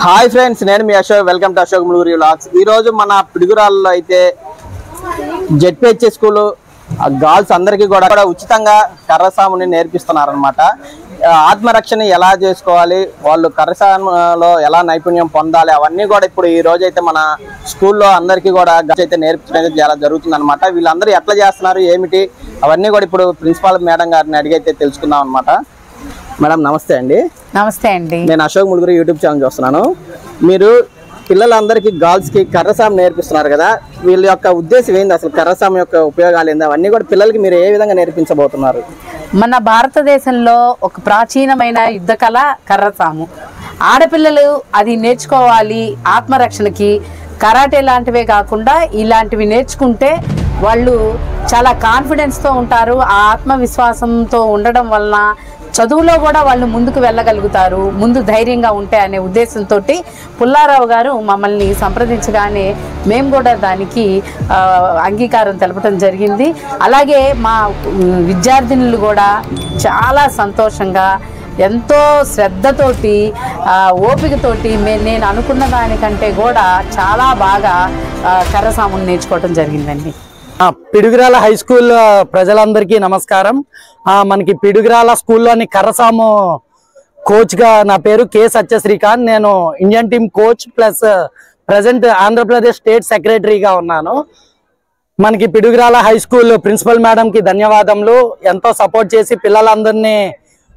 Hi friends, నేను మీ Ashok. Welcome to Ashok Muluguri vlogs. ఈ రోజు మన పిడుగురాల్లో అయితే జెడ్పీహెచ్ స్కూల్ గర్ల్స్ అందరికీ కూడా ఉచితంగా కర్రసాముని నేర్పిస్తున్నారనమాట. ఆత్మరక్షణ ఎలా చేసుకోవాలి, వాళ్ళు కర్రసాములో ఎలా నైపుణ్యం పొందాలి, అవన్నీ కూడా ఇప్పుడు ఈ రోజు అయితే మన స్కూల్లో అందరికీ కూడా అయితే నేర్పించడం చాలా జరుగుతుంది అనమాట. వీళ్ళందరూ ఎట్లా చేస్తున్నారు ఏమిటి అవన్నీ కూడా ఇప్పుడు ప్రిన్సిపాల్ మేడం గారిని అడిగైతే తెలుసుకుందాం అనమాట. మేడం నమస్తే అండి. నమస్తే అండి. నేను అశోక్ ములుగురి యూట్యూబ్ ఛానల్ చూస్తున్నాను. మీరు పిల్లలందరికీ గర్ల్స్కి కర్రసాము నేర్పిస్తున్నారు కదా, వీళ్ళ యొక్క ఉద్దేశం ఏంది, అసలు కర్రసాము యొక్క ఉపయోగాలు ఏంది, అవన్నీ కూడా పిల్లలకి మీరు ఏ విధంగా నేర్పించబోతున్నారు? మన భారతదేశంలో ఒక ప్రాచీనమైన యుద్ధ కళ కర్రసాము. ఆడపిల్లలు అది నేర్చుకోవాలి. ఆత్మరక్షణకి కరాటే లాంటివే కాకుండా ఇలాంటివి నేర్చుకుంటే వాళ్ళు చాలా కాన్ఫిడెన్స్తో ఉంటారు. ఆ ఆత్మవిశ్వాసంతో ఉండడం వలన చదువులో కూడా వాళ్ళు ముందుకు వెళ్ళగలుగుతారు, ముందు ధైర్యంగా ఉంటే అనే ఉద్దేశంతో పుల్లారావు గారు మమ్మల్ని సంప్రదించగానే మేము కూడా దానికి అంగీకారం తెలపడం జరిగింది. అలాగే మా విద్యార్థినులు కూడా చాలా సంతోషంగా ఎంతో శ్రద్ధతోటి ఓపికతోటి నేను అనుకున్న దానికంటే కూడా చాలా బాగా కర్రసామును నేర్చుకోవటం జరిగిందండి. పిడుగురాల హై స్కూల్ ప్రజలందరికీ నమస్కారం. మనకి పిడుగురాల స్కూల్లోని కర్రసాము కోచ్గా నా పేరు కె సత్యశ్రీకాంత్. నేను Indian team coach plus present Andhra Pradesh state సెక్రటరీగా ఉన్నాను. మనకి పిడుగురాల హై స్కూల్ ప్రిన్సిపల్ మేడంకి ధన్యవాదములు. ఎంతో సపోర్ట్ చేసి పిల్లలందరినీ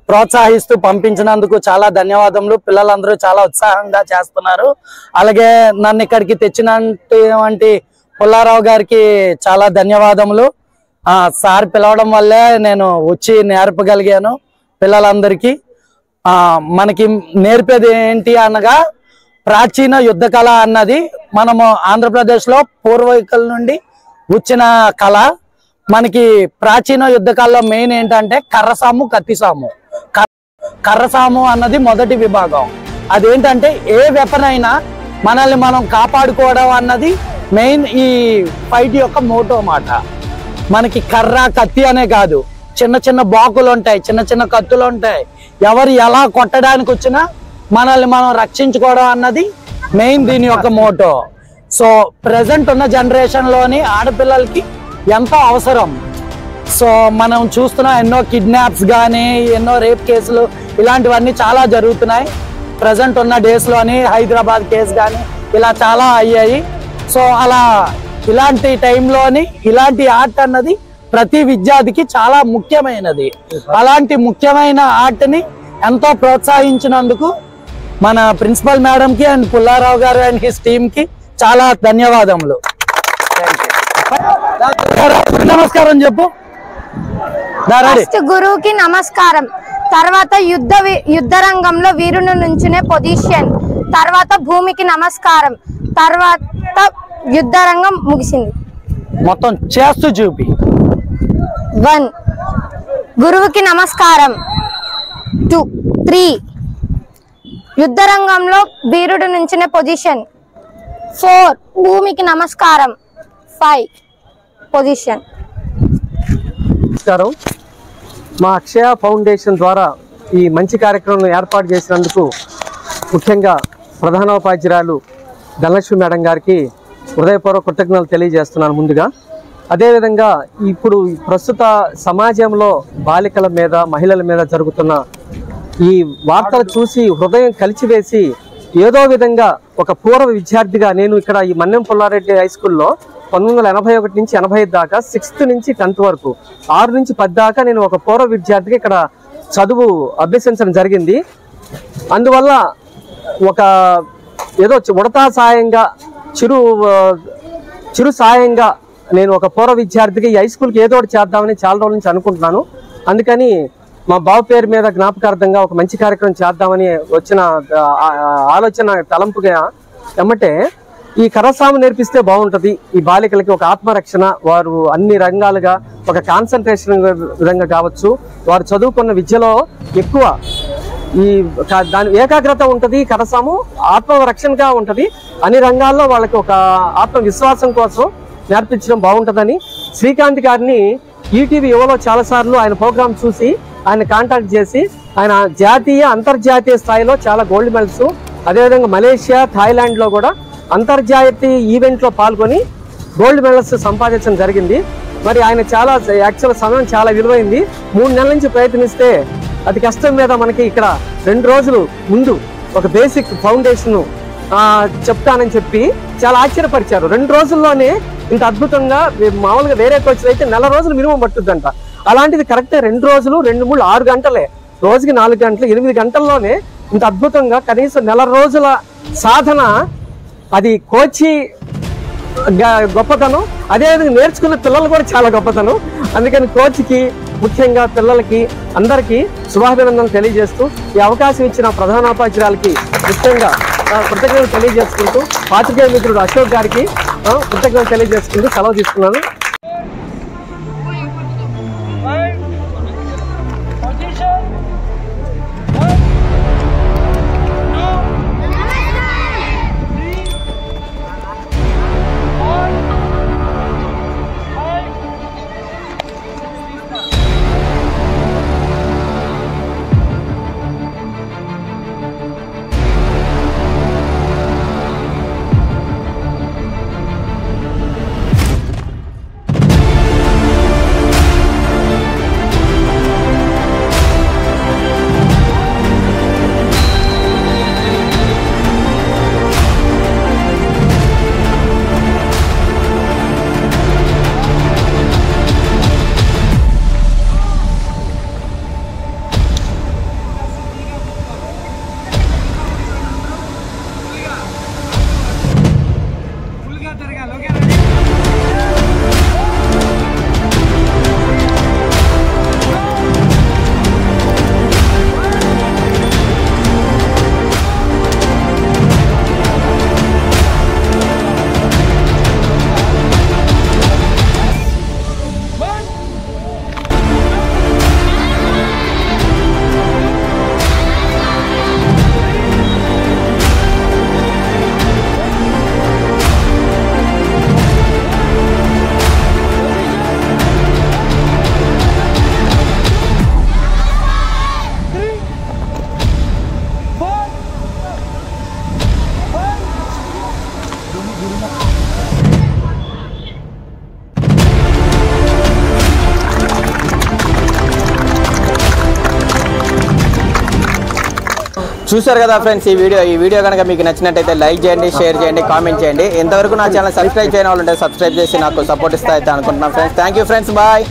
ప్రోత్సహిస్తూ పంపించినందుకు చాలా ధన్యవాదములు. పిల్లలందరూ చాలా ఉత్సాహంగా చేస్తున్నారు. అలాగే నన్ను ఇక్కడికి తెచ్చినటువంటి పుల్లారావు గారికి చాలా ధన్యవాదములు. సార్ పిలవడం వల్లే నేను వచ్చి నేర్పగలిగాను పిల్లలందరికీ. మనకి నేర్పేది ఏంటి అనగా ప్రాచీన యుద్ధ కళ అన్నది మనము ఆంధ్రప్రదేశ్లో పూర్వీకుల నుండి వచ్చిన కళ. మనకి ప్రాచీన యుద్ధ కళలో మెయిన్ ఏంటంటే కర్రసాము, కత్తిసాము. కర్రసాము అన్నది మొదటి విభాగం. అదేంటంటే ఏ వెపన్ అయినా మనల్ని మనం కాపాడుకోవడం అన్నది మెయిన్ ఈ ఫైట్ యొక్క మోటో మాట. మనకి కర్ర కత్తి అనే కాదు, చిన్న చిన్న బాకులు ఉంటాయి, చిన్న చిన్న కత్తులు ఉంటాయి. ఎవరు ఎలా కొట్టడానికి వచ్చినా మనల్ని మనం రక్షించుకోవడం అన్నది మెయిన్ దీని యొక్క మోటో. సో ప్రజెంట్ ఉన్న జనరేషన్లోని ఆడపిల్లలకి ఎంతో అవసరం. సో మనం చూస్తున్న ఎన్నో కిడ్నాప్స్ కానీ ఎన్నో రేప్ కేసులు ఇలాంటివన్నీ చాలా జరుగుతున్నాయి. ప్రజెంట్ ఉన్న డేస్లోని హైదరాబాద్ కేసు కానీ ఇలా చాలా అయ్యాయి. సో అలా ఇలాంటి టైంలోని ఇలాంటి ఆర్ట్ అన్నది ప్రతి విద్యార్థికి చాలా ముఖ్యమైనది. అలాంటి ముఖ్యమైన ఆర్ట్ని ఎంతో ప్రోత్సహించినందుకు మన ప్రిన్సిపల్ మేడంకి అండ్ పుల్లారావు గారు అండ్ హిస్ టీమ్కి చాలా ధన్యవాదములు. నమస్కారం చెప్పు. గురువుకి నమస్కారం. తర్వాత యుద్ధ రంగంలో వీరుని నుంచునే పొజిషన్. తర్వాత భూమికి నమస్కారం. తర్వాత యుద్ధ రంగం ముగిసింది. మొత్తం చేస్తూ చూపి. 1 గురువుకి నమస్కారం. 2 3 యుద్ధ రంగంలో వీరుడు నుంచిన పొజిషన్. 4 భూమికి నమస్కారం. 5 పొజిషన్. నమస్కారం. మా అక్షయ ఫౌండేషన్ ద్వారా ఈ మంచి కార్యక్రమం ఏర్పాటు చేసినందుకు ముఖ్యంగా ప్రధానోపాధ్యాయురాలు ధనలక్ష్మి మేడం గారికి హృదయపూర్వక కృతజ్ఞతలు తెలియజేస్తున్నాను ముందుగా. అదేవిధంగా ఇప్పుడు ప్రస్తుత సమాజంలో బాలికల మీద, మహిళల మీద జరుగుతున్న ఈ వార్తలు చూసి హృదయం కలిచివేసి ఏదో విధంగా ఒక పూర్వ విద్యార్థిగా నేను ఇక్కడ ఈ మన్నెం పుల్లారెడ్డి హై స్కూల్లో 1981 నుంచి 85 దాకా 6th నుంచి 10th వరకు 6 నుంచి 10 దాకా నేను ఒక పూర్వ విద్యార్థిగా ఇక్కడ చదువు అభ్యసించడం జరిగింది. అందువల్ల ఒక ఏదో ఉడతా సాయంగా చిరు సాయంగా నేను ఒక పూర్వ విద్యార్థికి ఈ హై స్కూల్కి ఏదో ఒకటి చేద్దామని చాలా రోజుల నుంచి అనుకుంటున్నాను. అందుకని మా బావ పేరు మీద జ్ఞాపకార్థంగా ఒక మంచి కార్యక్రమం చేద్దామని వచ్చిన ఆలోచన తలంపుగా ఎమ్మటే ఈ కర్రసాము నేర్పిస్తే బాగుంటుంది. ఈ బాలికలకి ఒక ఆత్మరక్షణ, వారు అన్ని రంగాలుగా ఒక కాన్సన్ట్రేషన్ విధంగా కావచ్చు, వారు చదువుకున్న విద్యలో ఎక్కువ ఈ దాని ఏకాగ్రత ఉంటుంది. కర్రసాము ఆత్మరక్షణగా ఉంటుంది. అన్ని రంగాల్లో వాళ్ళకి ఒక ఆత్మవిశ్వాసం కోసం నేర్పించడం బాగుంటుందని శ్రీకాంత్ గారిని ఈటీవీ యువలో చాలాసార్లు ఆయన ప్రోగ్రామ్ చూసి ఆయన కాంటాక్ట్ చేసి ఆయన జాతీయ అంతర్జాతీయ స్థాయిలో చాలా గోల్డ్ మెడల్స్ అదేవిధంగా మలేషియా, థాయిలాండ్లో కూడా అంతర్జాతీయ ఈవెంట్లో పాల్గొని గోల్డ్ మెడల్స్ సంపాదించడం జరిగింది. మరి ఆయన చాలా యాక్చువల్ సమయం చాలా విలువైంది. 3 నెలల నుంచి ప్రయత్నిస్తే అతి కష్టం మీద మనకి ఇక్కడ 2 రోజులు ముందు ఒక బేసిక్ ఫౌండేషన్ చెప్తానని చెప్పి చాలా ఆశ్చర్యపరిచారు. 2 రోజుల్లోనే ఇంత అద్భుతంగా, మామూలుగా వేరే కోచ్లు అయితే 4 రోజులు మినిమం పట్టుద్దంట. అలాంటిది కరెక్టే 2 రోజులు, 2, 3, 6 గంటలే, రోజుకి 4 గంటలు, 8 గంటల్లోనే ఇంత అద్భుతంగా కనీసం 4 రోజుల సాధన. అది కోచి గొప్పతనం, అదేవిధంగా నేర్చుకున్న పిల్లలు కూడా చాలా గొప్పతనం. అందుకని కోచ్కి, ముఖ్యంగా పిల్లలకి అందరికీ శుభాభినందనలు తెలియజేస్తూ ఈ అవకాశం ఇచ్చిన ప్రధానోపాధ్యాయులకి ముఖ్యంగా కృతజ్ఞతలు తెలియజేసుకుంటూ, పాత్రికేయ మిత్రుడు అశోక్ గారికి కృతజ్ఞతలు తెలియజేసుకుంటూ సెలవు తీసుకున్నాను. చూశారు కదా ఫ్రెండ్స్, ఈ వీడియో కనుక మీకు నచ్చినట్టయితే లైక్ చేయండి, షేర్ చేయండి, కామెంట్ చేయండి. ఇంతవరకు నా ఛానల్ సబ్స్క్రైబ్ చేయని వాళ్ళు ఉంటే సబ్స్క్రైబ్ చేసి నాకు సపోర్ట్ ఇస్తా అయితే అనుకుంటున్నాను friends. Thank you friends, bye.